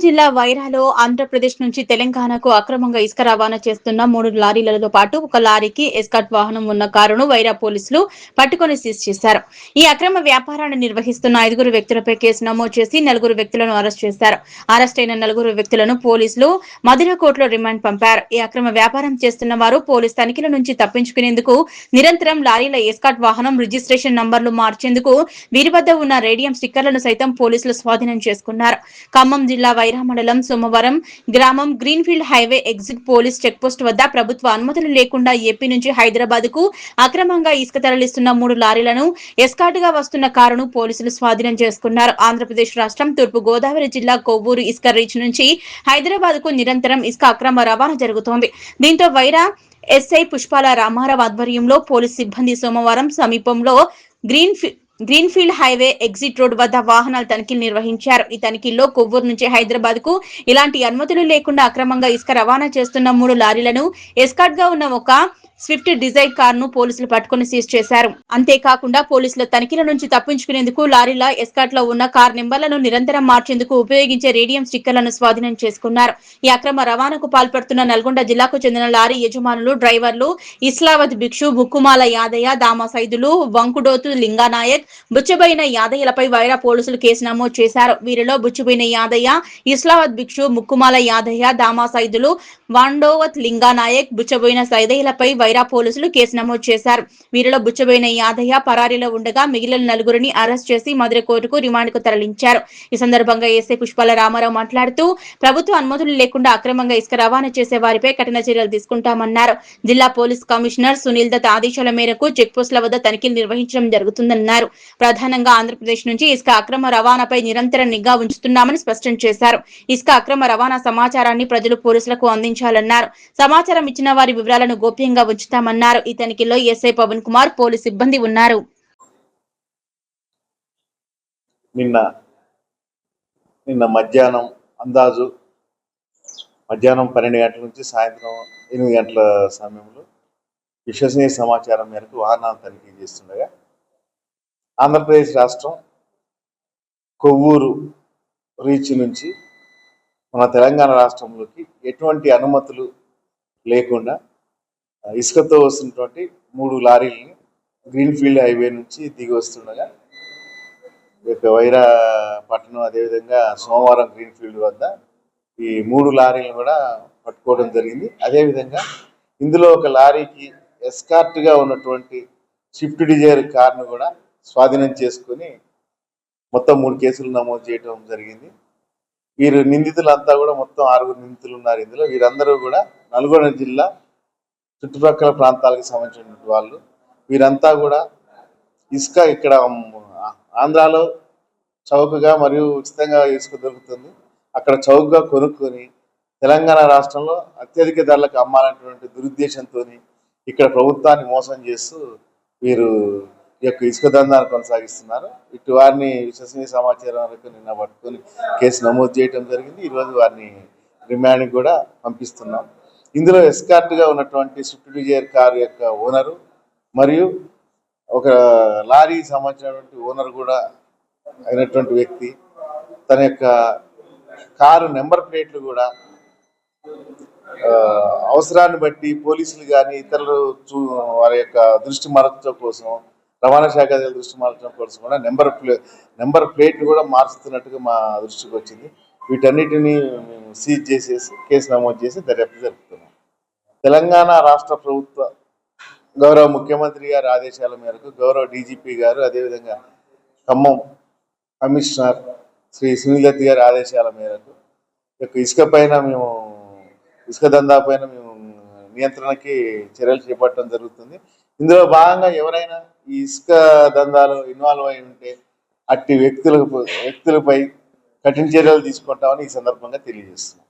జిల్లా వైరాలో ఆంధ్రప్రదేశ్ నుంచి తెలంగాణకు అక్రమంగా ఇసుక రవాణా చేస్తున్న 3 లారీలతో పాటు ఒక లారీకి ఎస్కార్ట్ వాహనం ఉన్న కారును వైరా పోలీసులు పట్టుకుని సీజ్ చేశారు. ఈ అక్రమ వ్యాపారాన్ని నిర్వహిస్తున్న 5 వ్యక్తులపై కేసు నమోదు చేసి 4 వ్యక్తులను అరెస్ట్ చేశారు. అరెస్ట్ అయిన 4 వ్యక్తులను పోలీసులు మధుర కోర్టులో రిమాండ్ పంపారు. ఈ అక్రమ వ్యాపారం చేస్తున్న వారు పోలీస్ తనిఖీల నుంచి తప్పించుకునేందుకు నిరంతరం లారీల ఎస్కార్ట్ వాహనం రిజిస్ట్రేషన్ నంబర్లు మార్చేందుకు వీరి వద్ద ఉన్న రేడియం స్టిక్కర్లను సైతం పోలీసులు స్వాధీనం చేసుకున్నారు. ఖమ్మం జిల్లా వైరా మండలం సోమవరం గ్రామం greenfield highway exit police checkpost వద్ద ప్రభుత్వ అనుమతులు లేకుండా ఏపీ నుంచి హైదరాబాద్ కు అక్రమంగా ఇసుక తరలిస్తున్న 3 లారీలను ఎస్కార్ట్ గా వస్తున్న కారును పోలీసులు స్వాధీనం చేసుకున్నారు. ఆంధ్రప్రదేశ్ రాష్ట్రం తూర్పు గోదావరి జిల్లా కొవ్వూరు ఇసుక రీచ్ నుంచి హైదరాబాద్ కు నిరంతరం ఇసుక అక్రమ రవాణా జరుగుతోంది. దీంతో వైరా ఎస్ఐ పుష్పాల రామారావు ఆధ్వర్యంలో పోలీస్ సిబ్బంది సోమవారం సమీపంలో గ్రీన్ఫీల్డ్ హైవే ఎగ్జిట్ రోడ్ వద్ద వాహనాల తనిఖీలు నిర్వహించారు. ఈ తనిఖీల్లో కొవ్వూరు నుంచి హైదరాబాద్ కు ఇలాంటి అనుమతులు లేకుండా అక్రమంగా ఇసుక రవాణా చేస్తున్న 3 లారీలను ఎస్కార్ట్ గా ఉన్న ఒక స్విఫ్ట్ డిజైర్ కారును పోలీసులు పట్టుకుని సీజ్ చేశారు. అంతేకాకుండా పోలీసుల తనిఖీల నుంచి తప్పించుకునేందుకు లారీల ఎస్కార్ట్ లో ఉన్న కార్ నెంబర్లను నిరంతరం మార్చేందుకు ఉపయోగించే రేడియం స్టిక్కర్లను స్వాధీనం చేసుకున్నారు. ఈ అక్రమ రవాణాకు పాల్పడుతున్న నల్గొండ జిల్లాకు చెందిన లారీ యజమానులు, డ్రైవర్లు ఇస్లావత్ భిక్షు, ముక్కుమాల యాదయ్య, దామా సైదులు, వంకుడోతు లింగానాయక్, బుచ్చబోయిన యాదయ్యలపై వైరా పోలీసులు కేసు నమోదు చేశారు. వీరిలో బుచ్చబోయిన యాదయ్య, ఇస్లావత్ భిక్షు, ముక్కుమాల యాదయ్య, దామా సైదులు, వాండోవత్ లింగానాయక్, బుచ్చబోయిన సైదయ్యలపై వైరా పోలీసులు కేసు నమోదు చేశారు. వీరిలో బుచ్చబోయిన యాదయ్య పరారీలో ఉండగా మిగిలిన 4గురిని అరెస్ట్ చేసి మధుర కోర్టుకు రిమాండ్ కు తరలించారు. ఈ సందర్భంగా ఎస్ఐ పుష్పాల రామారావు మాట్లాడుతూ ప్రభుత్వ అనుమతులు లేకుండా అక్రమంగా ఇసుక రవాణా చేసే వారిపై కఠిన చర్యలు తీసుకుంటామన్నారు. జిల్లా పోలీస్ కమిషనర్ సునీల్ దత్ ఆదేశాల మేరకు చెక్ పోస్టుల వద్ద తనిఖీలు నిర్వహించడం జరుగుతుందన్నారు. ప్రధానంగా ఆంధ్రప్రదేశ్ నుంచి ఇసుక అక్రమ రవాణాపై నిరంతరం నిఘా ఉంచుతున్నామని స్పష్టం చేశారు. ఇసుక అక్రమ రవాణా సమాచారాన్ని ప్రజలు పోలీసులకు అందించాలన్నారు. సమాచారం ఇచ్చిన వారి వివరాలను గోప్యంగా ఉంచుతామన్నారు. ఈ తనిఖీల్లో ఎస్ఐ పవన్ కుమార్, పోలీస్ సిబ్బంది ఉన్నారు. నిన్న మధ్యాహ్నం అందాజు మధ్యాహ్నం 12 గంటల నుంచి సాయంత్రం 8 గంటల సమయంలో విశ్వసనీయ సమాచారం మేరకు వాహనాలు తనిఖీ చేస్తుండగా ఆంధ్రప్రదేశ్ రాష్ట్రం కొవ్వూరు రీచ్ నుంచి మన తెలంగాణ రాష్ట్రంలోకి ఎటువంటి అనుమతులు లేకుండా ఇసుకతో వస్తున్నటువంటి 3 లారీలని గ్రీన్ఫీల్డ్ హైవే నుంచి దిగి వస్తుండగా వైరా పట్టణం అదేవిధంగా సోమవారం గ్రీన్ఫీల్డ్ వద్ద ఈ 3 లారీలను కూడా పట్టుకోవడం జరిగింది. అదేవిధంగా ఇందులో ఒక లారీకి ఎస్కార్ట్గా ఉన్నటువంటి స్విఫ్ట్ డిజైర్ కార్ను కూడా స్వాధీనం చేసుకుని మొత్తం 3 కేసులు నమోదు చేయడం జరిగింది. వీరు నిందితులంతా కూడా మొత్తం 6 నిందితులు ఉన్నారు. ఇందులో వీరందరూ కూడా నల్గొండ జిల్లా చుట్టుపక్కల ప్రాంతాలకు సంబంధించిన వాళ్ళు. వీరంతా కూడా ఇసుక ఇక్కడ ఆంధ్రాలో చౌకగా మరియు ఉచితంగా ఇసుక దొరుకుతుంది, అక్కడ చౌకగా కొనుక్కొని తెలంగాణ రాష్ట్రంలో అత్యధిక ధరలకు అమ్మాలనేటువంటి దురుద్దేశంతో ఇక్కడ ప్రభుత్వాన్ని మోసం చేస్తూ వీరు ఈ యొక్క ఇసుక దందాన్ని కొనసాగిస్తున్నారు. ఇటు వారిని విశ్వసనీయ సమాచారం వరకు నిన్న పట్టుకొని కేసు నమోదు చేయడం జరిగింది. ఈరోజు వారిని రిమాండ్కి కూడా పంపిస్తున్నాం. ఇందులో ఎస్కార్ట్గా ఉన్నటువంటి స్విఫ్ట్ డిజైర్ కారు యొక్క ఓనరు మరియు ఒక లారీకి సంబంధించినటువంటి ఓనర్ కూడా అయినటువంటి వ్యక్తి తన యొక్క కారు నెంబర్ ప్లేట్లు కూడా అవసరాన్ని బట్టి పోలీసులు కానీ ఇతరులు వారి యొక్క దృష్టి మరల్చడం కోసం, రవాణా శాఖ దృష్టి మరల్చడం కోసం కూడా నెంబర్ ప్లేట్ కూడా మార్చుతున్నట్టుగా మా దృష్టికి వచ్చింది. వీటన్నిటిని మేము సీజ్ చేసేసి కేసు నమోదు చేసి దర్యాప్తు జరుపుతున్నాం. తెలంగాణ రాష్ట్ర ప్రభుత్వ గౌరవ ముఖ్యమంత్రి గారి ఆదేశాల మేరకు గౌరవ డీజీపీ గారు అదేవిధంగా ఖమ్మం కమిషనర్ శ్రీ సునీల్ దత్ గారి ఆదేశాల మేరకు ఇసుక దందా పైన మేము నియంత్రణకి చర్యలు చేపట్టడం జరుగుతుంది. ఇందులో భాగంగా ఎవరైనా ఈ ఇసుక దందాలో ఇన్వాల్వ్ అయి ఉంటే అట్టి వ్యక్తులపై కఠిన చర్యలు తీసుకుంటామని ఈ సందర్భంగా తెలియజేస్తున్నాం.